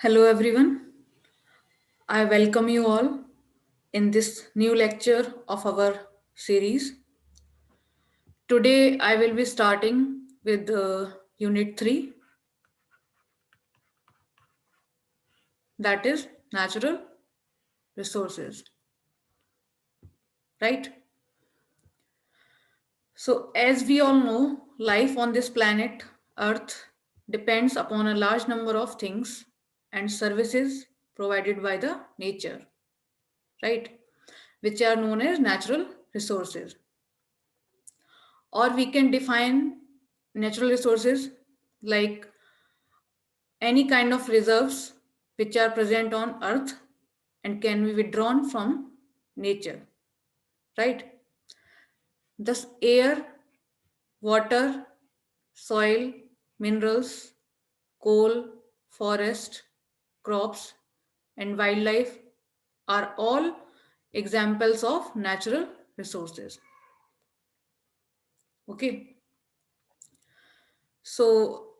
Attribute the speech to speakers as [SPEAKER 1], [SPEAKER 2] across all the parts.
[SPEAKER 1] Hello, everyone. I welcome you all in this new lecture of our series. Today, I will be starting with Unit 3, that is natural resources, right? So, as we all know, life on this planet, Earth, depends upon a large number of things and services provided by the nature, right? Which are known as natural resources. Or we can define natural resources like any kind of reserves which are present on earth and can be withdrawn from nature, right? Thus air, water, soil, minerals, coal, forest, crops, and wildlife are all examples of natural resources. Okay, so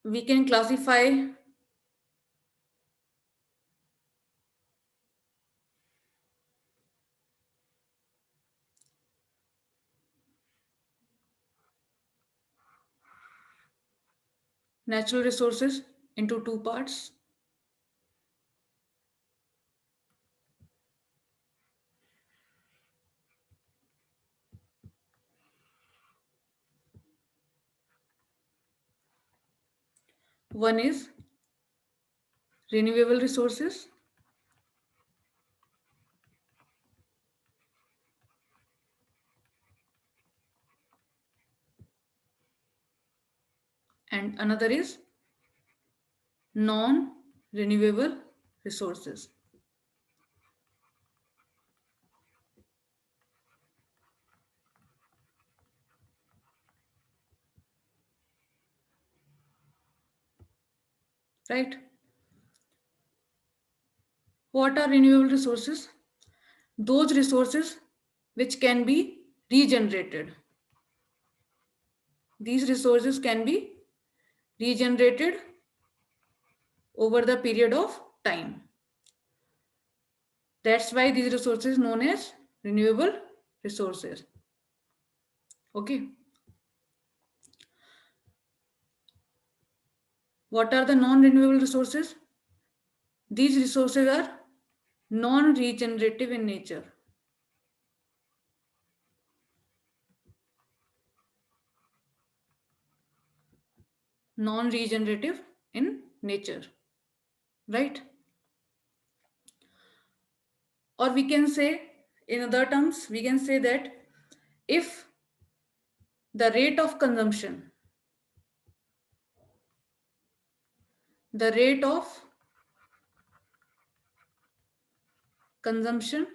[SPEAKER 1] we can classify natural resources into two parts. One is renewable resources, and another is non renewable resources. Right? What are renewable resources? Those resources which can be regenerated. These resources can be regenerated over the period of time. That's why these resources known as renewable resources. Okay. What are the non-renewable resources? These resources are non-regenerative in nature. Non-regenerative in nature, right? Or we can say, in other terms, we can say that if the rate of consumption, the rate of consumption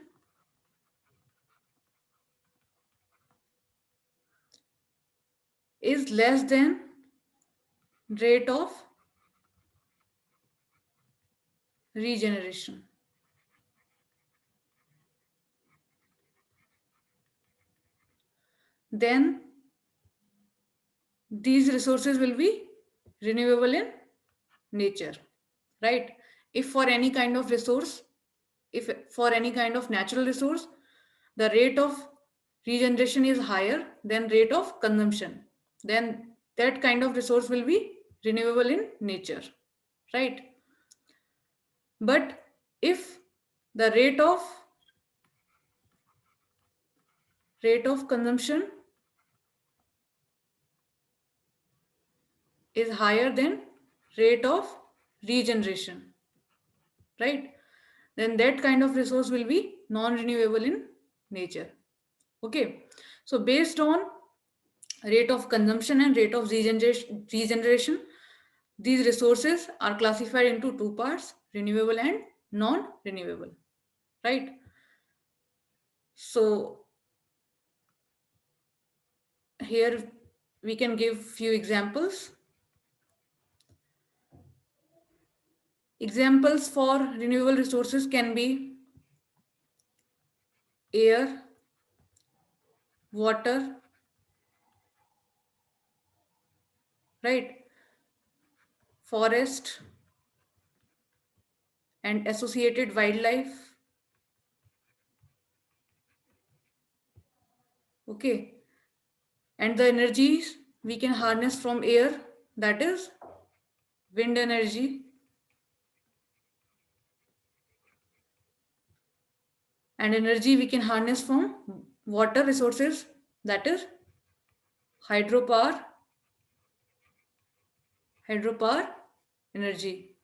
[SPEAKER 1] is less than rate of regeneration, then these resources will be renewable in nature, right? If for any kind of resource, if for any kind of natural resource, the rate of regeneration is higher than rate of consumption, then that kind of resource will be renewable in nature, right? But if the rate of consumption is higher than rate of regeneration, right? Then that kind of resource will be non-renewable in nature. Okay. So based on rate of consumption and rate of regeneration, these resources are classified into two parts, renewable and non-renewable, right? So here we can give few examples. Examples for renewable resources can be air, water, right? Forest, and associated wildlife. Okay, and the energies we can harness from air, that is wind energy, and energy we can harness from water resources, that is hydropower, hydropower energy,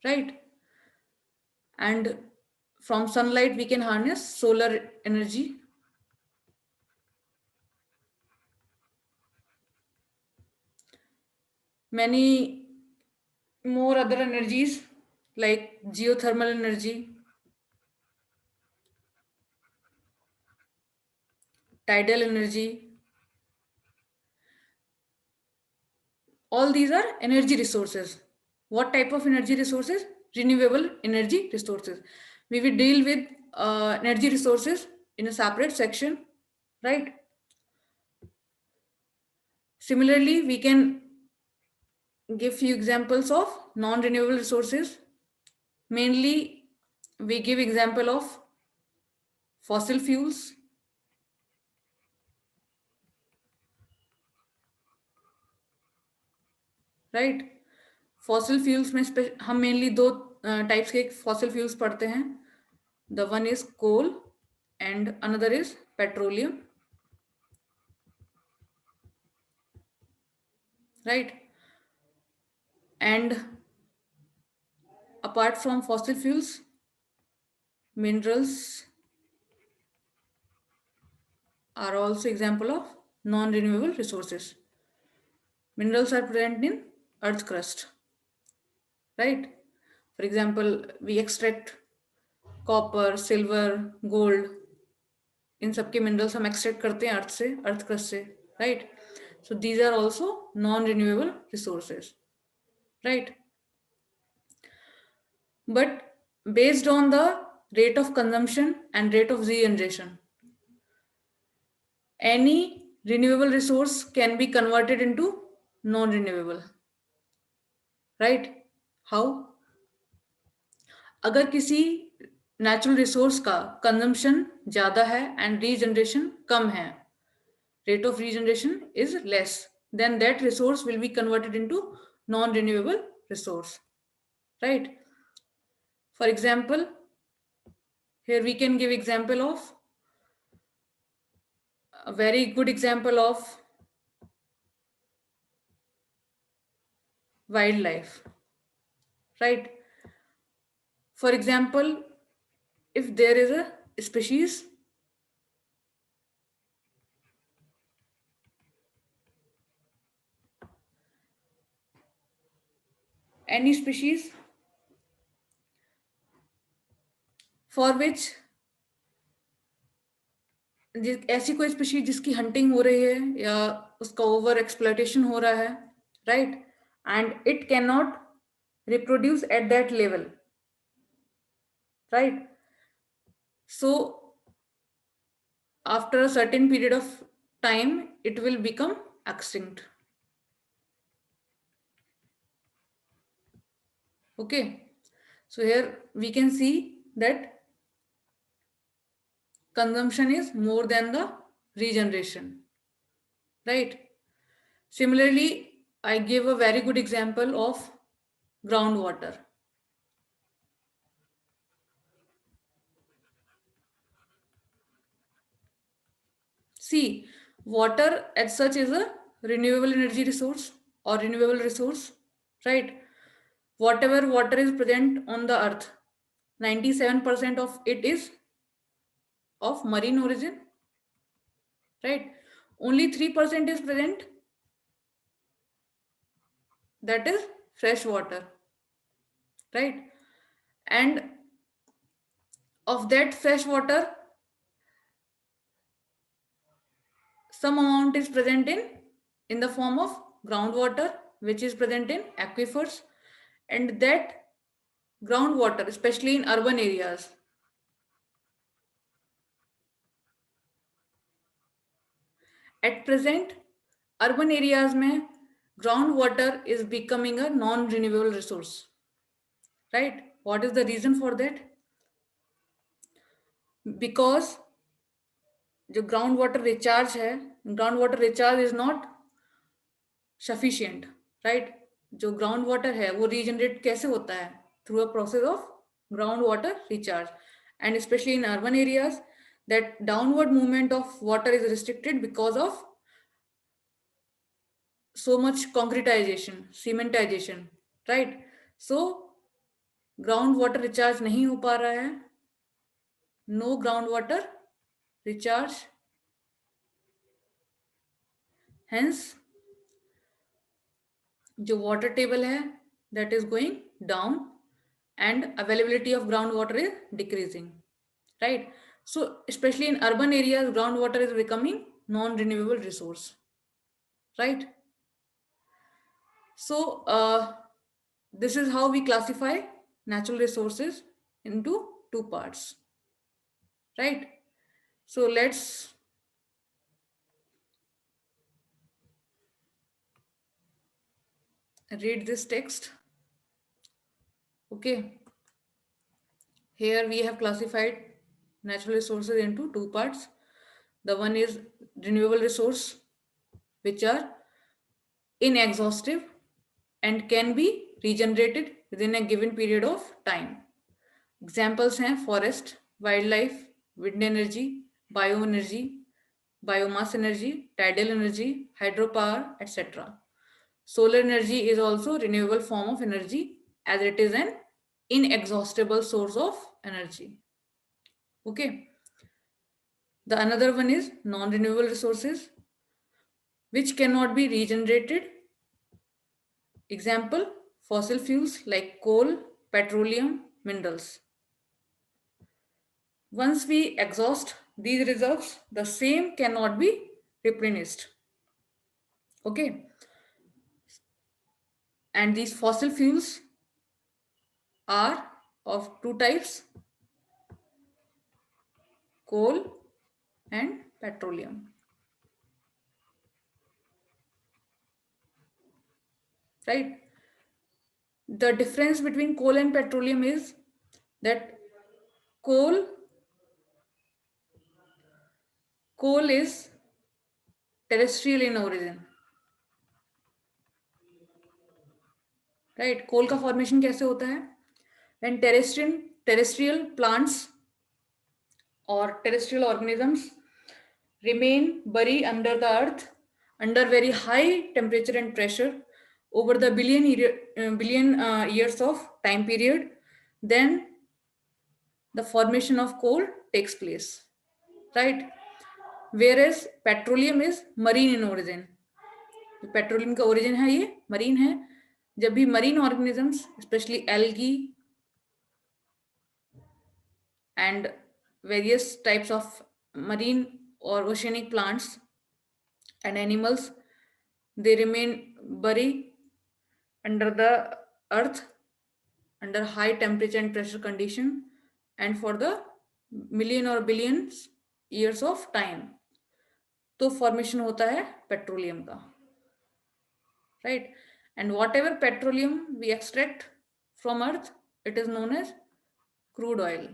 [SPEAKER 1] right? And from sunlight we can harness solar energy. Many more other energies like geothermal energy, tidal energy, all these are energy resources. What type of energy resources? Renewable energy resources. We will deal with energy resources in a separate section, right? Similarly, we can give few examples of non-renewable resources. Mainly, we give example of fossil fuels, right? Fossil fuels में हम mainly दो types के fossil fuels पढ़ते हैं. The one is coal and another is petroleum, right? And apart from fossil fuels, minerals are also example of non-renewable resources. Minerals are present in earth crust, right? For example, we extract copper, silver, gold, इन सबके minerals हम extract करते हैं earth से, earth crust से, right? So these are also non renewable resources, right? But based on the rate of consumption and rate of regeneration, any renewable resource can be converted into non-renewable, right? How? अगर किसी natural resource का consumption ज्यादा है and regeneration कम है, rate of regeneration is less, then that resource will be converted into non-renewable resource, right? For example, here we can give example of a very good example of wildlife, right? For example, if there is a species, any species for which ऐसी कोई species जिसकी hunting हो रही है या उसका over exploitation हो रहा है, right? And it can not reproduce at that level, right? So after a certain period of time it will become extinct. Okay, so here we can see that consumption is more than the regeneration, right? Similarly, I give a very good example of groundwater. See, water as such is a renewable energy resource or renewable resource, right? Whatever water is present on the earth, 97% of it is of marine origin, right? Only 3% is present, that is fresh water, right? And of that fresh water, some amount is present in the form of groundwater, which is present in aquifers. And that groundwater, especially in urban areas, at present urban areas में groundwater is becoming a non-renewable resource, right? What is the reason for that? Because जो ground water recharge है, ground water recharge is not sufficient, right? जो ground water है वो regenerate कैसे होता है? Through a process of ground water recharge, and specially in urban areas that downward movement of water is restricted because of so much concretization, cementization, right? So ground water recharge नहीं हो पा रहा है, no ground water recharge, hence जो water table है that is going down and availability of groundwater is decreasing, right? So especially in urban areas, groundwater is becoming non-renewable resource, right? So this is how we classify natural resources into two parts, right? So let's read this text. Okay, here we have classified natural resources into two parts. The one is renewable resource, which are inexhaustive and can be regenerated within a given period of time. Examples हैं forest, wildlife, wind energy, bioenergy, biomass energy, tidal energy, hydropower, etc. Solar energy is also renewable form of energy as it is an inexhaustible source of energy. Okay. The another one is non-renewable resources which cannot be regenerated. Example, fossil fuels like coal, petroleum, minerals. Once we exhaust these reserves, the same cannot be replenished. Okay. And these fossil fuels are of two types, coal and petroleum. Right? The difference between coal and petroleum is that coal is terrestrial in origin. Right? कोल का formation कैसे होता है? When terrestrial plants or terrestrial organisms remain buried under the earth under very high temperature and pressure over the billion years of time period, then the formation of coal takes place, right? Whereas petroleum is marine in origin. Petroleum का origin है ये marine है. जब भी marine organisms specially algae and various types of marine or oceanic plants and animals, they remain buried under the earth under high temperature and pressure condition and for the million or billions years of time, तो formation होता है petroleum का, right? And whatever petroleum we extract from earth, it is known as crude oil.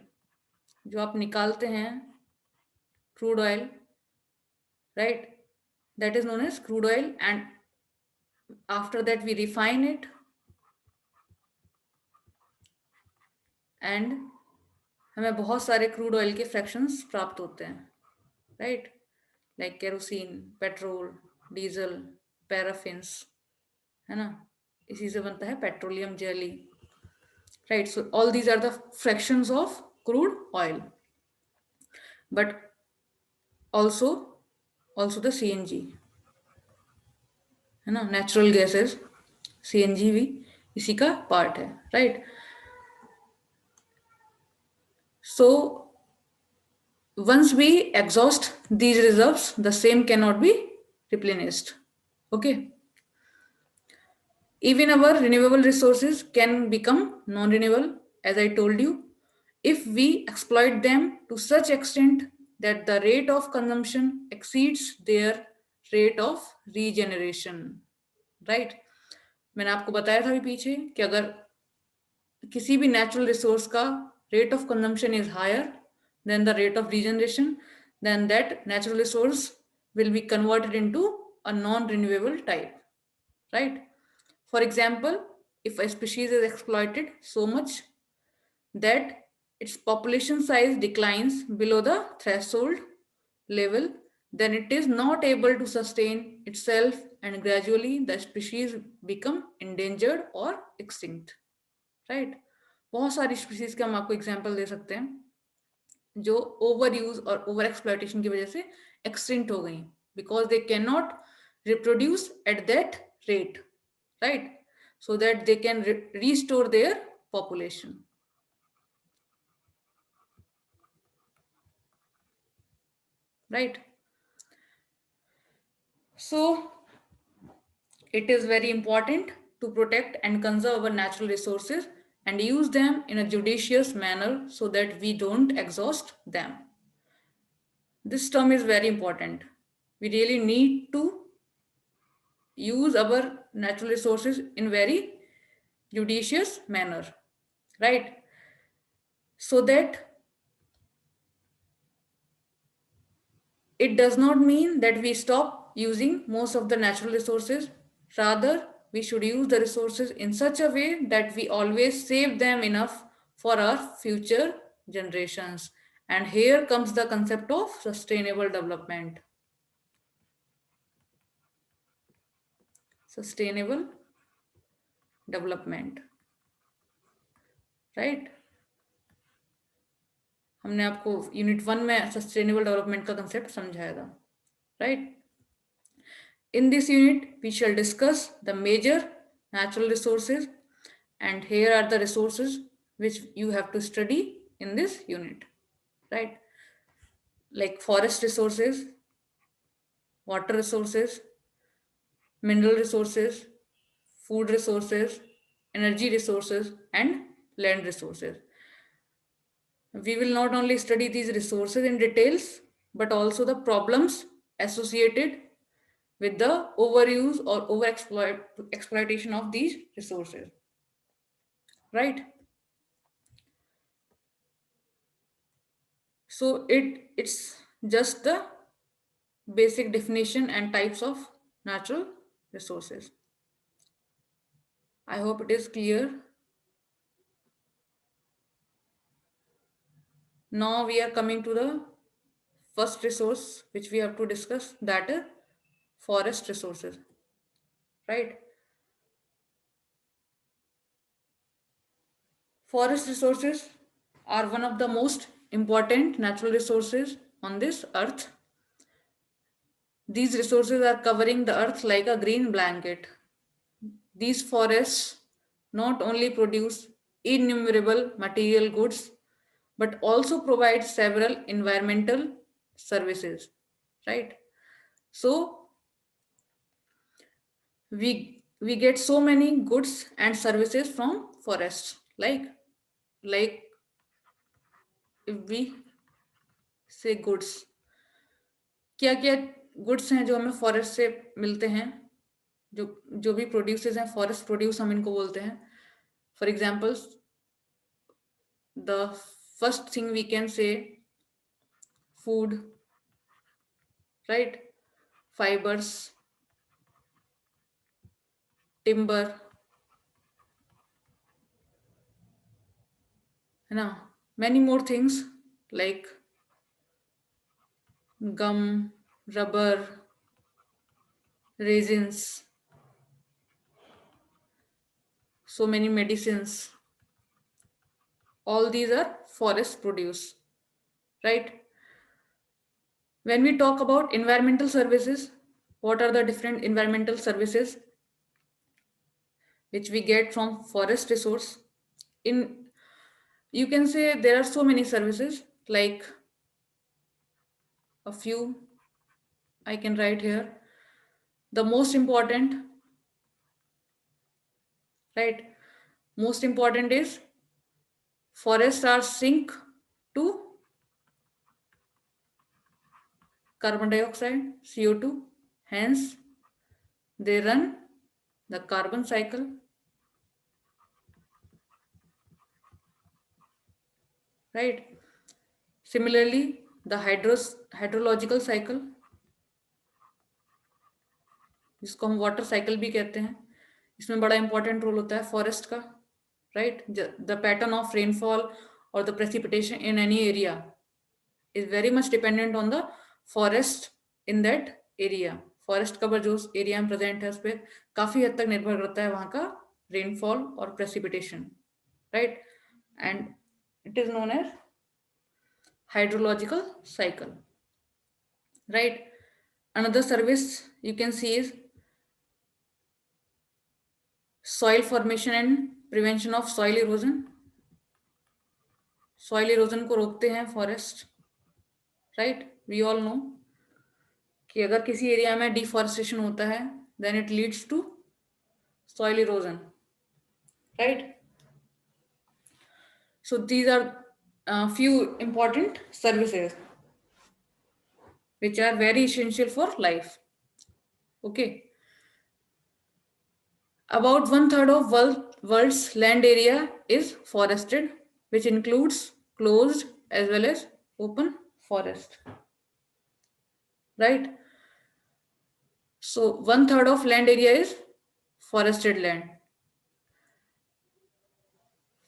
[SPEAKER 1] जो आप निकालते हैं crude oil, right, that is known as crude oil, and after that we refine it and हमें बहुत सारे crude oil के fractions प्राप्त होते हैं, right? Like kerosene, petrol, diesel, paraffins, है ना? इसी से बनता है petroleum jelly, right? So all these are the fractions of crude oil. But also the CNG, है ना, नेचुरल गैसेस, CNG भी इसी का पार्ट है, right? So once we exhaust these reserves, the same cannot be replenished. Okay. Even our renewable resources can become non-renewable, as I told you, if we exploit them to such extent that the rate of consumption exceeds their rate of regeneration. Right. मैंने आपको बताया था अभी पीछे कि अगर किसी भी नेचुरल रिसोर्स का rate of consumption is higher than the rate of regeneration, then that natural resource will be converted into a non-renewable type, right? For example, if a species is exploited so much that its population size declines below the threshold level, then it is not able to sustain itself and gradually the species become endangered or extinct, right? बहुत सारी species के हम आपको example दे सकते हैं जो over use और over exploitation की वजह से एक्सटिंक्ट हो गई because they can not reproduce at that rate, right? So that they can restore their population, right? So it is very important to protect and conserve our natural resources and use them in a judicious manner so that we don't exhaust them. This term is very important. We really need to use our natural resources in very judicious manner, right? So that it does not mean that we stop using most of the natural resources. Rather, we should use the resources in such a way that we always save them enough for our future generations. And here comes the concept of sustainable development. Sustainable development, right? हमने आपको unit 1 में sustainable development का concept समझाया था, right? In this unit, we shall discuss the major natural resources, and here are the resources which you have to study in this unit, right? Like forest resources, water resources, mineral resources, food resources, energy resources, and land resources. We will not only study these resources in details, but also the problems associated with the overuse or over exploitation of these resources, right? So it's just the basic definition and types of natural resources. I hope it is clear. Now we are coming to the first resource which we have to discuss, that is forest resources, right? Forest resources are one of the most important natural resources on this earth. These resources are covering the earth like a green blanket. These forests not only produce innumerable material goods but also provide several environmental services, right? So we get so many goods and services from forests, like if we say goods, क्या क्या goods हैं जो हमें forest से मिलते हैं, जो जो भी प्रोड्यूसेस हैं, फॉरेस्ट प्रोड्यूस हम इनको बोलते हैं. For example, the first thing we can say food, right? Fibers, timber, है ना? Many more things like gum, rubber, resins, so many medicines. All these are forest produce, right? When we talk about environmental services, what are the different environmental services which we get from forest resource? In, you can say there are so many services, like a few I can write here. The most important, right? Most important is forests are sink to carbon dioxide, CO2. Hence, they run the carbon cycle, right? Similarly, the hydrological cycle, जिसको हम water cycle भी कहते हैं, इसमें बड़ा important role होता है forest का, right? The pattern of rainfall और the precipitation in any area is very much dependent on the forest in that area. Forest cover जो उस एरिया में प्रेजेंट है उस पर काफी हद तक निर्भर करता है वहां का रेनफॉल और precipitation, right? And it is known as hydrological cycle, right? Another service you can see is soil formation and prevention of soil erosion. Soil erosion को रोकते हैं forest, right? We all know कि अगर किसी area में deforestation होता है then it leads to soil erosion, right? So these are few important services which are very essential for life. Okay. About 1/3 of world's land area is forested, which includes closed as well as open forest, right? So 1/3 of land area is forested land.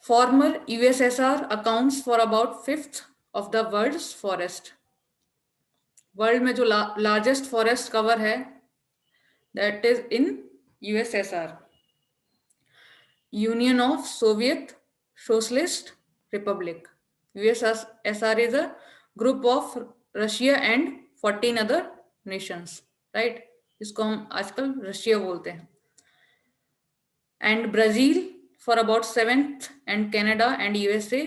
[SPEAKER 1] Former USSR accounts for about 1/5 of the world's forest. World में जो largest forest cover है that is in USSR, union of Soviet socialist Republic. USSR is a group of Russia and 14 other Nations, right? इसको हम आजकल Russia बोलते हैं. And Brazil for about 7th, and Canada and USA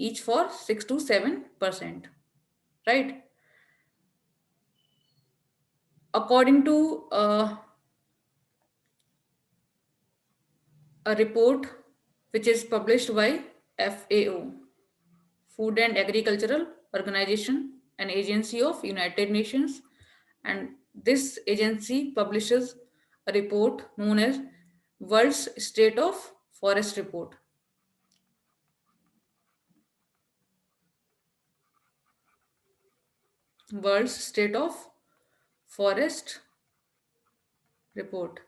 [SPEAKER 1] each for 6 to 7%, right? According to a report which is published by FAO, Food and Agricultural Organization, an agency of United Nations, and this agency publishes a report known as World's State of Forest Report. World's State of Forest Report,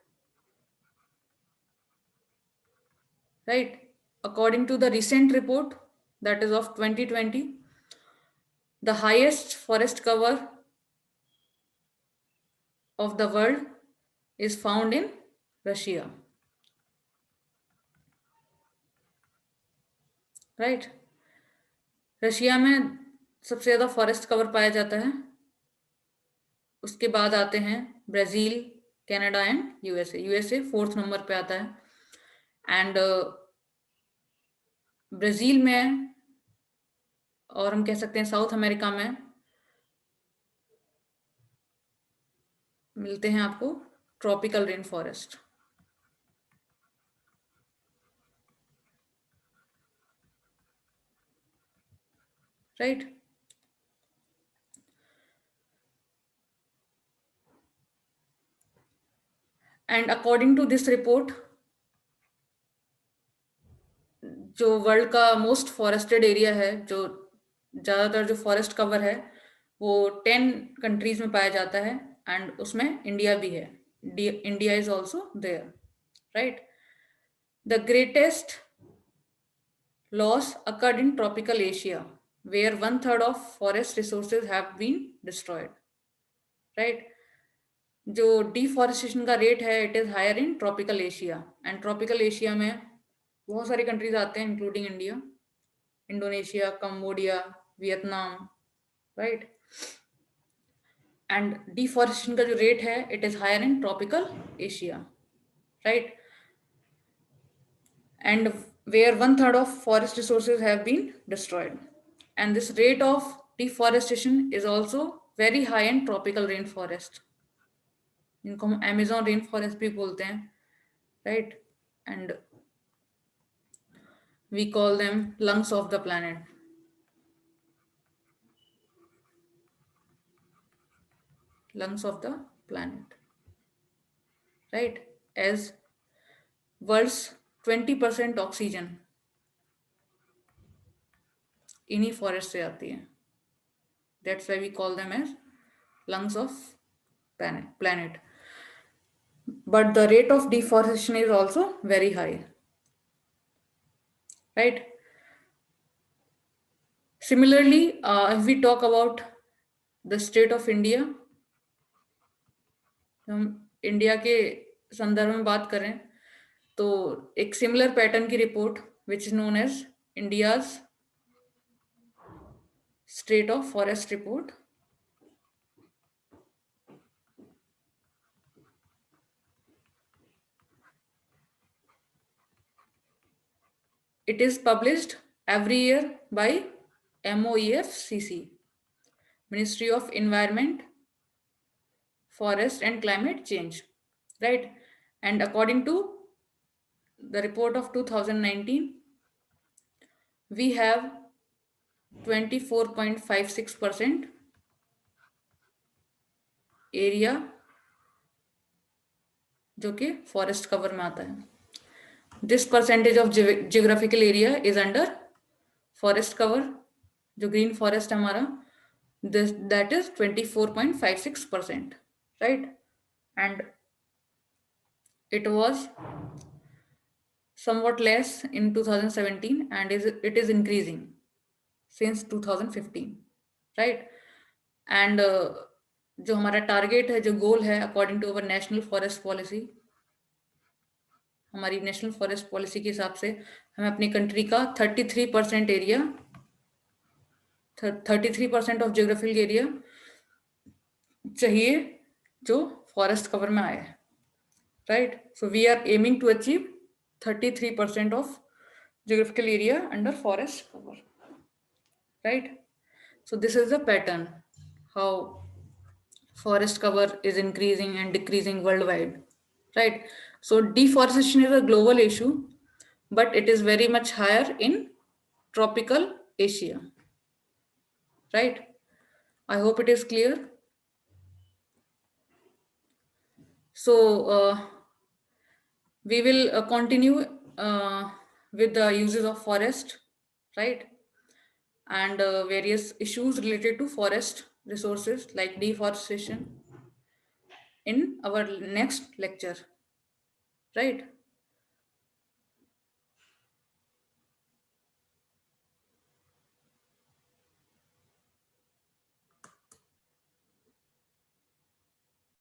[SPEAKER 1] right? According to the recent report that is of 2020, the highest forest cover of the world is found in Russia, right? Russia में सबसे ज़्यादा forest cover पाया जाता है. उसके बाद आते हैं Brazil, Canada and USA. USA 4th number पे आता है. एंड ब्राज़ील में, और हम कह सकते हैं साउथ अमेरिका में मिलते हैं आपको tropical rain forest, right? And according to this report, जो वर्ल्ड का मोस्ट फॉरेस्टेड एरिया है, जो ज़्यादातर जो फॉरेस्ट कवर है वो 10 कंट्रीज में पाया जाता है, एंड उसमें इंडिया भी है. India is also there, right? The greatest loss occurred in tropical Asia, where 1/3 of forest resources have been destroyed, right? जो डिफॉरेस्टेशन का रेट है it is higher in tropical Asia, and tropical Asia में बहुत सारी countries आते हैं including India, Indonesia, Cambodia, Vietnam, right? And deforestation का जो रेट है it is higher in tropical Asia, right? And where 1/3 of forest resources have been destroyed. And this rate of deforestation is also very high in tropical rainforest. इनको हम Amazon rainforest भी बोलते हैं, right? And we call them lungs of the planet. Lungs of the planet, right? As world's 20% oxygen इन्हीं forest से आती है. That's why we call them as lungs of planet. But the rate of deforestation is also very high, right? Similarly, if we talk about the state of India, हम India के संदर्भ में बात करें तो एक सिमिलर पैटर्न की report which is known as India's state of forest report it is published every year by MOEFCC, Ministry of Environment, Forest and Climate Change, right? And according to the report of 2019, we have 24.56% area जो कि forest cover में आता है. This percentage of geographical area is under forest cover. जो green forest है हमारा, that is 24.56%, right? And it was somewhat less in 2017 and it is increasing since 2015, right? And जो हमारा टारगेट है, जो गोल है according to our national forest policy, हमारी national forest policy के हिसाब से हमें अपनी कंट्री का 33% एरिया, 33% ऑफ जियोग्राफिकल एरिया चाहिए जो फॉरेस्ट कवर में आए, right? So we are aiming to achieve 33% of geographical area under forest cover, right? So this is the pattern how forest cover is increasing and decreasing worldwide, right? So deforestation is a global issue, but it is very much higher in tropical Asia, right? I hope it is clear. So we will continue with the uses of forest, right? And various issues related to forest resources like deforestation in our next lecture, right?